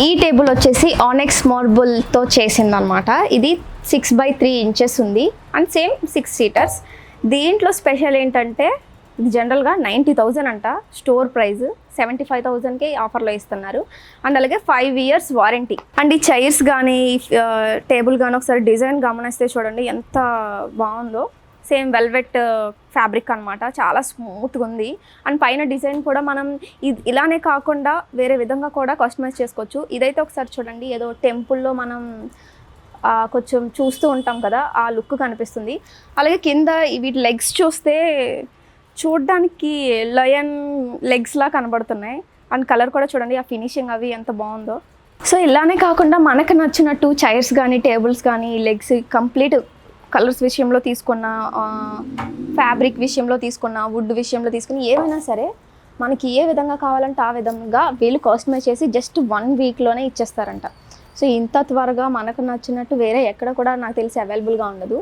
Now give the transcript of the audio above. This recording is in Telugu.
ఈ టేబుల్ వచ్చేసి ఆనెక్స్ మార్బుల్తో చేసిందనమాట. ఇది 6x3 ఇంచెస్ ఉంది అండ్ సేమ్ 6 సీటర్స్. దీంట్లో స్పెషల్ ఏంటంటే ఇది జనరల్గా 90,000 అంట, స్టోర్ ప్రైస్ 75,000కే ఆఫర్లో ఇస్తున్నారు. అండ్ అలాగే 5 years వారంటీ. అండ్ ఈ చైర్స్ కానీ టేబుల్ కానీ ఒకసారి డిజైన్ గమనిస్తే చూడండి ఎంత బాగుందో. సేమ్ వెల్వెట్ ఫ్యాబ్రిక్ అనమాట, చాలా స్మూత్గా ఉంది. అండ్ పైన డిజైన్ కూడా మనం ఇలానే కాకుండా వేరే విధంగా కూడా కస్టమైజ్ చేసుకోవచ్చు. ఇదైతే ఒకసారి చూడండి, ఏదో టెంపుల్లో మనం కొంచెం చూస్తూ ఉంటాం కదా, ఆ లుక్ కనిపిస్తుంది. అలాగే కింద వీటి లెగ్స్ చూస్తే చూడ్డానికి లయన్ లెగ్స్లా కనబడుతున్నాయి. అండ్ కలర్ కూడా చూడండి, ఆ ఫినిషింగ్ అవి ఎంత బాగుందో. సో ఇలానే కాకుండా మనకు నచ్చినట్టు చైర్స్ కానీ టేబుల్స్ కానీ లెగ్స్ కంప్లీట్ కలర్స్ విషయంలో తీసుకున్న, ఫ్యాబ్రిక్ విషయంలో తీసుకున్న, వుడ్ విషయంలో తీసుకున్న, ఏమైనా సరే మనకి ఏ విధంగా కావాలంటే ఆ విధంగా వీళ్ళు కస్టమైజ్ చేసి జస్ట్ 1 weekలోనే ఇచ్చేస్తారంట. సో ఇంత త్వరగా మనకు నచ్చినట్టు వేరే ఎక్కడ కూడా నాకు తెలిసి అవైలబుల్గా ఉండదు.